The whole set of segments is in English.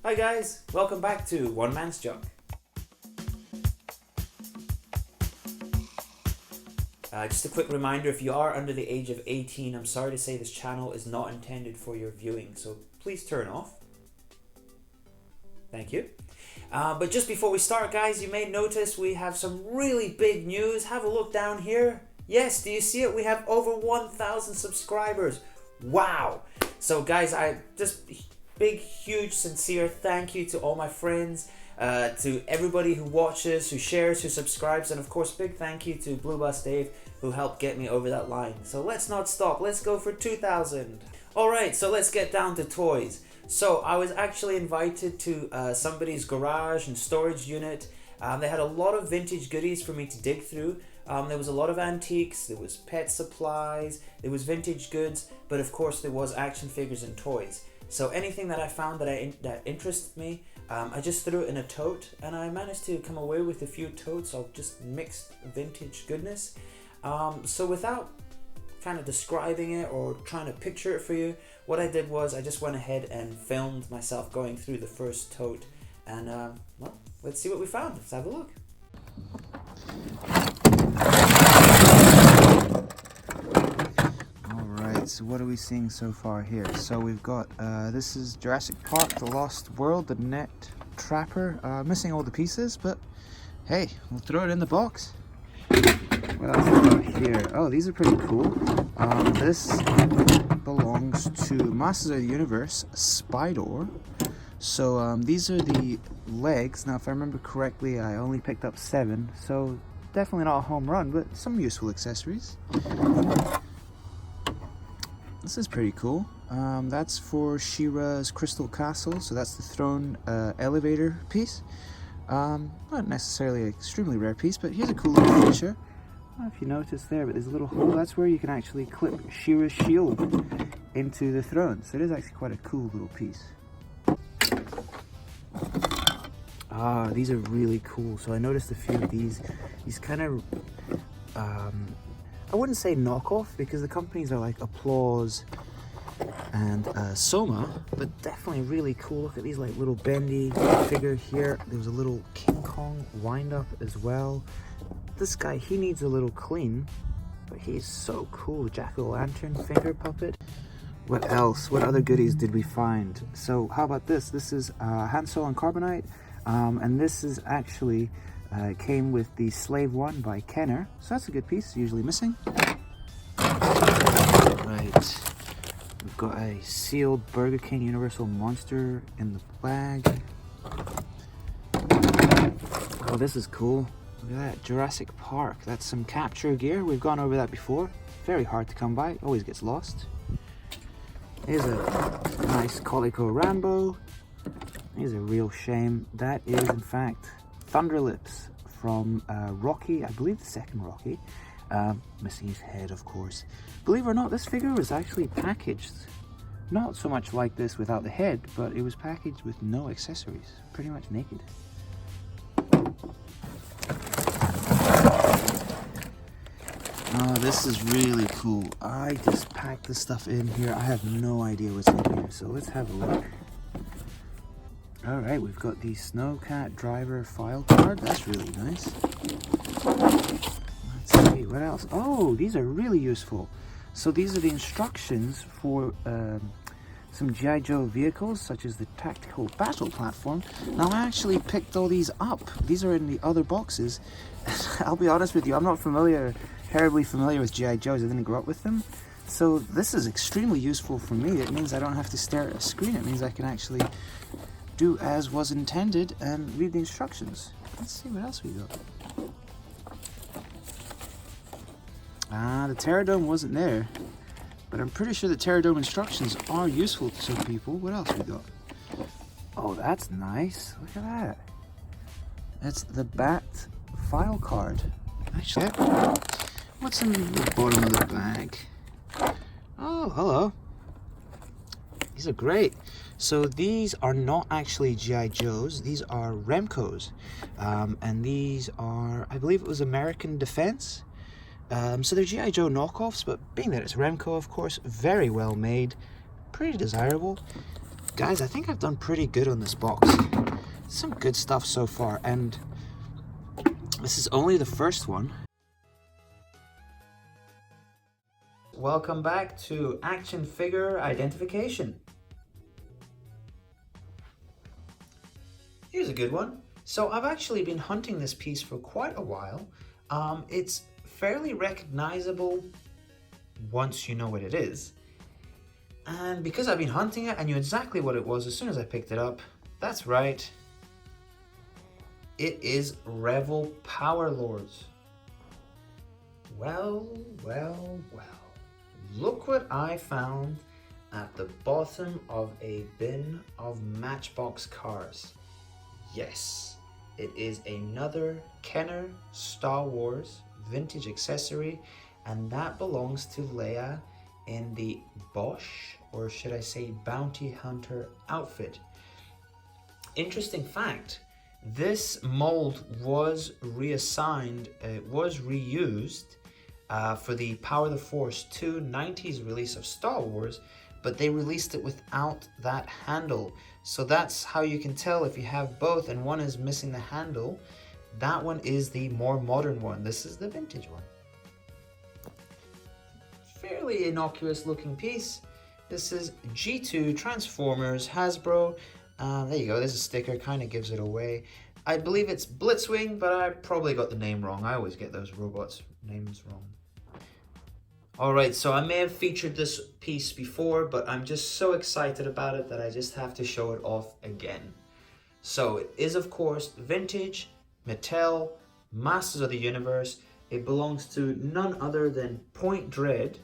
Hi guys, welcome back to One Man's Junk. Just a quick reminder, if you are under the age of 18, I'm sorry to say this channel is not intended for your viewing, so please turn off. Thank you. But just before we start, guys, you may notice we have some really big news. Have a look down here. Yes, do you see it? We have over 1,000 subscribers. Wow! So guys, big, huge, sincere thank you to all my friends, to everybody who watches, who shares, who subscribes, and of course big thank you to Blue Bus Dave who helped get me over that line. So let's not stop, let's go for 2,000. Alright, so let's get down to toys. So I was actually invited to somebody's garage and storage unit. They had a lot of vintage goodies for me to dig through. There was a lot of antiques, there was pet supplies, there was vintage goods, but of course there was action figures and toys. So anything that I found that interested me, I just threw it in a tote, and I managed to come away with a few totes of just mixed vintage goodness. So without kind of describing it or trying to picture it for you, what I did was I just went ahead and filmed myself going through the first tote, and well, let's see what we found. Let's have a look. Alright, so what are we seeing so far here? So we've got, this is Jurassic Park, The Lost World, the Net Trapper. Missing all the pieces, but hey, we'll throw it in the box. What else we got here? Oh, these are pretty cool. This belongs to Masters of the Universe, Spydor. So these are the legs. Now if I remember correctly, I only picked up 7, so definitely not a home run, but some useful accessories. This is pretty cool. That's for She-Ra's Crystal Castle, so that's the throne elevator piece. Not necessarily an extremely rare piece, but here's a cool little feature. I don't know if you noticed there, but there's a little hole. That's where you can actually clip She-Ra's shield into the throne. So it is actually quite a cool little piece. These are really cool. So I noticed a few of these kind of, I wouldn't say knockoff, because the companies are like Applause and Soma, but definitely really cool. Look at these like little bendy figure here. There was a little King Kong wind up as well. This guy, he needs a little clean, but he's so cool. Jack-o'-lantern finger puppet. What else? What other goodies did we find? So how about this? This is Hansel and Carbonite, and this is actually came with the Slave One by Kenner, so that's a good piece, usually missing. Right, we've got a sealed Burger King Universal Monster in the bag. Oh, this is cool. Look at that, Jurassic Park. That's some capture gear. We've gone over that before. Very hard to come by, always gets lost. Here's a nice Colico Rambo. Here's a real shame. That is, in fact, Thunderlips from Rocky, I believe the second Rocky. Missing his head, of course. Believe it or not, this figure was actually packaged not so much like this without the head, but it was packaged with no accessories, pretty much naked. Oh, this is really cool. I just packed this stuff in here. I have no idea what's in here, so let's have a look. Alright, we've got the Snowcat Driver file card. That's really nice. Let's see, what else? Oh, these are really useful. So these are the instructions for some G.I. Joe vehicles, such as the Tactical Battle Platform. Now, I actually picked all these up. These are in the other boxes. I'll be honest with you, I'm not terribly familiar with G.I. Joes. I didn't grow up with them. So this is extremely useful for me. It means I don't have to stare at a screen. It means I can actually do as was intended and read the instructions. Let's see what else we got. The Terradome wasn't there, but I'm pretty sure the Terradome instructions are useful to some people. What else we got? Oh, that's nice. Look at that. That's the Bat file card. Actually, what's in the bottom of the bag? Oh, hello. These are great. So these are not actually G.I. Joes, these are Remcos, and these are, I believe it was American Defense. So they're G.I. Joe knockoffs, but being that it's Remco, of course, very well made, pretty desirable. Guys, I think I've done pretty good on this box. Some good stuff so far, and this is only the first one. Welcome back to action figure identification. Here's a good one. So I've actually been hunting this piece for quite a while. It's fairly recognizable once you know what it is. And because I've been hunting it, I knew exactly what it was as soon as I picked it up. That's right. It is Rebel Power Lords. Well, well, well. Look what I found at the bottom of a bin of Matchbox cars. Yes, it is another Kenner Star Wars vintage accessory, and that belongs to Leia in the Bosch, or should I say Bounty Hunter outfit. Interesting fact, this mold was reassigned, it was reused for the Power the Force 2 90s release of Star Wars, but they released it without that handle. So that's how you can tell if you have both and one is missing the handle. That one is the more modern one. This is the vintage one. Fairly innocuous looking piece. This is G2 Transformers Hasbro. There you go, there's a sticker, kind of gives it away. I believe it's Blitzwing, but I probably got the name wrong. I always get those robots' names wrong. Alright, so I may have featured this piece before, but I'm just so excited about it that I just have to show it off again. So it is, of course, vintage, Mattel, Masters of the Universe. It belongs to none other than Point Dread,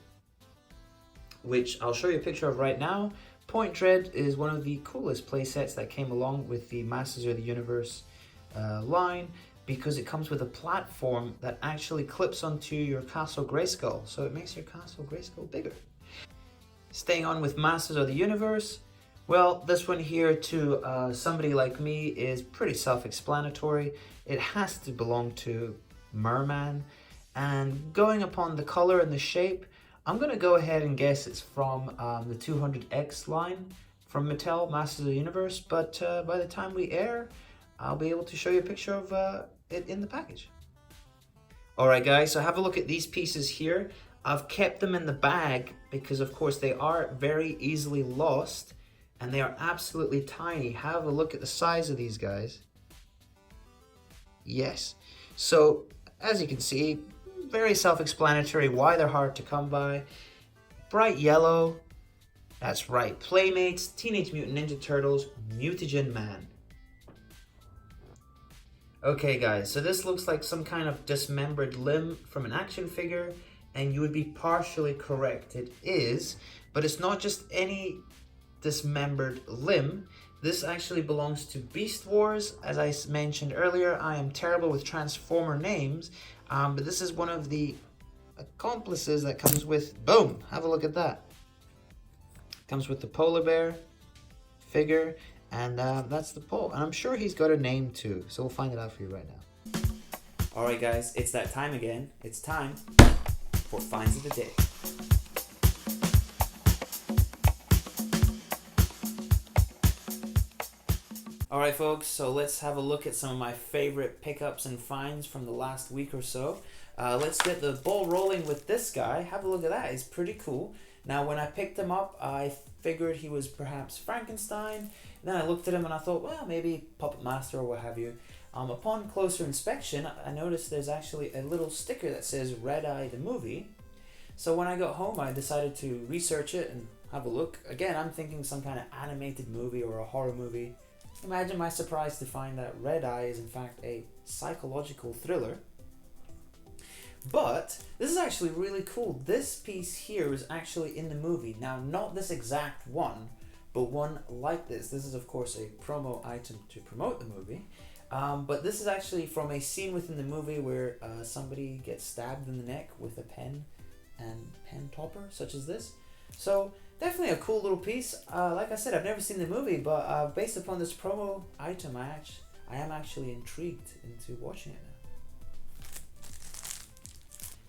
which I'll show you a picture of right now. Point Dread is one of the coolest playsets that came along with the Masters of the Universe line, because it comes with a platform that actually clips onto your Castle Grayskull, so it makes your Castle Grayskull bigger. Staying on with Masters of the Universe, well, this one here to somebody like me is pretty self-explanatory. It has to belong to Merman, and going upon the color and the shape, I'm going to go ahead and guess it's from the 200X line from Mattel Masters of the Universe, but by the time we air, I'll be able to show you a picture of it in the package. Alright guys, so have a look at these pieces here. I've kept them in the bag because of course they are very easily lost and they are absolutely tiny. Have a look at the size of these guys. Yes, so as you can see, very self-explanatory why they're hard to come by. Bright yellow, that's right, Playmates, Teenage Mutant Ninja Turtles, Mutagen Man. Okay guys, so this looks like some kind of dismembered limb from an action figure, and you would be partially correct. It is, but it's not just any dismembered limb. This actually belongs to Beast Wars. As I mentioned earlier, I am terrible with Transformer names, but this is one of the accomplices that comes with, boom, have a look at that. Comes with the polar bear figure, and that's the pole. And I'm sure he's got a name too, so we'll find it out for you right now. Alright guys, it's that time again. It's time for Finds of the Day. Alright folks, so let's have a look at some of my favorite pickups and finds from the last week or so. Let's get the ball rolling with this guy. Have a look at that, he's pretty cool. Now when I picked him up, I figured he was perhaps Frankenstein. Then I looked at him and I thought, well, maybe Puppet Master or what have you. Upon closer inspection, I noticed there's actually a little sticker that says Red Eye the movie. So when I got home, I decided to research it and have a look. Again, I'm thinking some kind of animated movie or a horror movie. Imagine my surprise to find that Red Eye is in fact a psychological thriller. But this is actually really cool. This piece here is actually in the movie. Now, not this exact one, but one like this. This is of course a promo item to promote the movie. But this is actually from a scene within the movie where somebody gets stabbed in the neck with a pen and pen topper, such as this. So definitely a cool little piece. Like I said, I've never seen the movie, but based upon this promo item, I am actually intrigued into watching it now.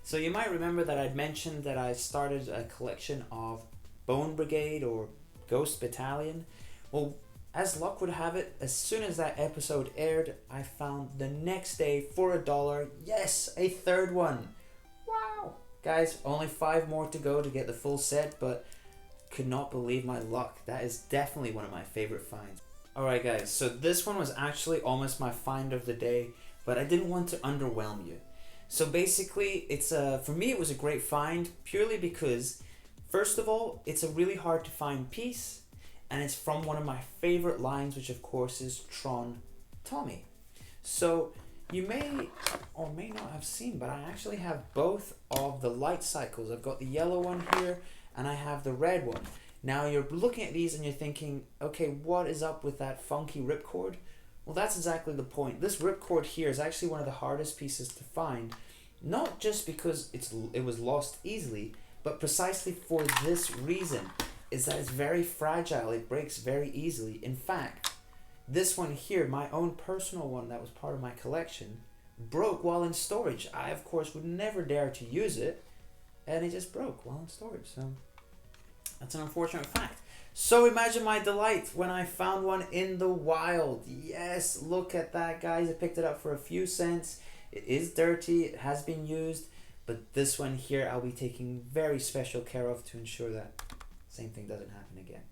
So you might remember that I'd mentioned that I started a collection of Bone Brigade or Ghost Battalion. Well, as luck would have it, as soon as that episode aired, I found the next day for $1, yes, a third one. Wow. Guys, only 5 more to go to get the full set, but could not believe my luck. That is definitely one of my favorite finds. Alright guys, so this one was actually almost my find of the day, but I didn't want to underwhelm you. So basically, for me it was a great find purely because, first of all, it's a really hard to find piece, and it's from one of my favorite lines, which of course is Tron Tommy. So you may or may not have seen, but I actually have both of the light cycles. I've got the yellow one here and I have the red one. Now you're looking at these and you're thinking, okay, what is up with that funky ripcord? Well, that's exactly the point. This ripcord here is actually one of the hardest pieces to find, not just because it was lost easily, but precisely for this reason, is that it's very fragile. It breaks very easily. In fact, this one here, my own personal one that was part of my collection, broke while in storage. I, of course, would never dare to use it, and it just broke while in storage. So that's an unfortunate fact. So imagine my delight when I found one in the wild. Yes, look at that, guys. I picked it up for a few cents. It is dirty, it has been used, but this one here I'll be taking very special care of to ensure that same thing doesn't happen again.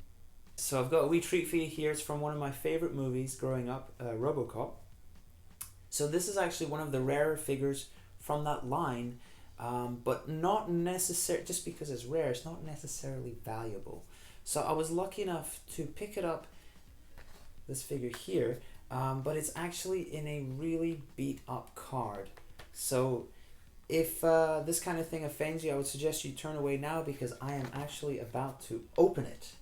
So I've got a wee treat for you here. It's from one of my favorite movies growing up, RoboCop. So this is actually one of the rarer figures from that line, but not necessarily, just because it's rare, it's not necessarily valuable. So I was lucky enough to pick it up, this figure here, but it's actually in a really beat up card. So if this kind of thing offends you, I would suggest you turn away now, because I am actually about to open it.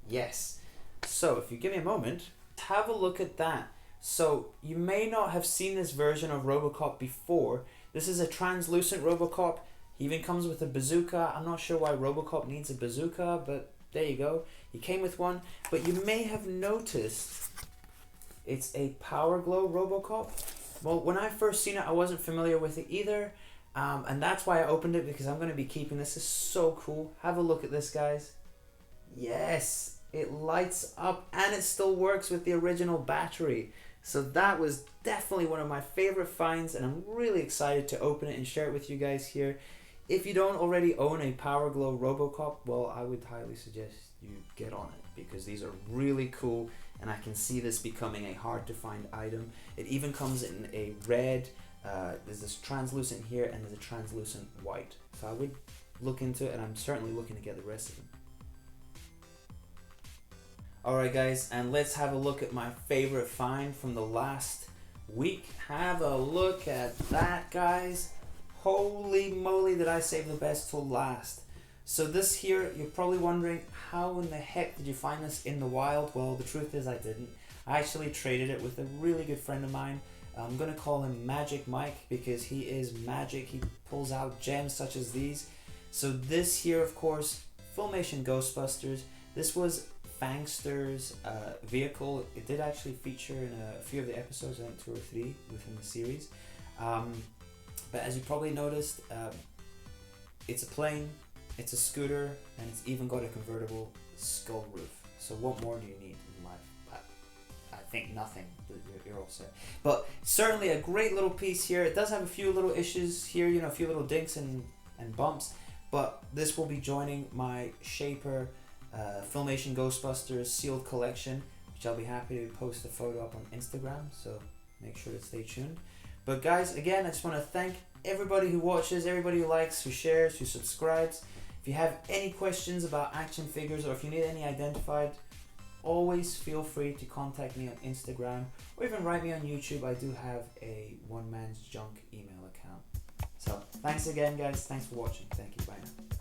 Yes. So if you give me a moment, have a look at that. So you may not have seen this version of RoboCop before. This is a translucent RoboCop. He even comes with a bazooka. I'm not sure why RoboCop needs a bazooka, but there you go. He came with one. But you may have noticed it's a Power Glow RoboCop. Well, when I first seen it, I wasn't familiar with it either. And that's why I opened it, because I'm going to be keeping this. It's so cool. Have a look at this, guys. Yes, it lights up and it still works with the original battery. So that was definitely one of my favorite finds, and I'm really excited to open it and share it with you guys here. If you don't already own a Power Glow RoboCop, well, I would highly suggest you get on it, because these are really cool, and I can see this becoming a hard to find item. It even comes in a red, there's this translucent here, and there's a translucent white. So I would look into it, and I'm certainly looking to get the rest of them. Alright guys, and let's have a look at my favorite find from the last week. Have a look at that, guys. Holy moly, did I save the best till last. So this here, you're probably wondering, how in the heck did you find this in the wild? Well, the truth is I didn't. I actually traded it with a really good friend of mine. I'm going to call him Magic Mike, because he is magic. He pulls out gems such as these. So this here, of course, Filmation Ghostbusters. This was Fangster's vehicle. It did actually feature in a few of the episodes, I think 2 or 3 within the series. But as you probably noticed, it's a plane, it's a scooter, and it's even got a convertible skull roof. So what more do you need in life? I think nothing. You're all set. But certainly a great little piece here. It does have a few little issues here, you know, a few little dinks and bumps. But this will be joining my Shaper Filmation Ghostbusters sealed collection, which I'll be happy to post a photo up on Instagram, so make sure to stay tuned. But guys, again, I just want to thank everybody who watches, everybody who likes, who shares, who subscribes. If you have any questions about action figures, or if you need any identified, always feel free to contact me on Instagram, or even write me on YouTube. I do have a One Man's Junk email account. So thanks again, guys. Thanks for watching. Thank you. Bye now.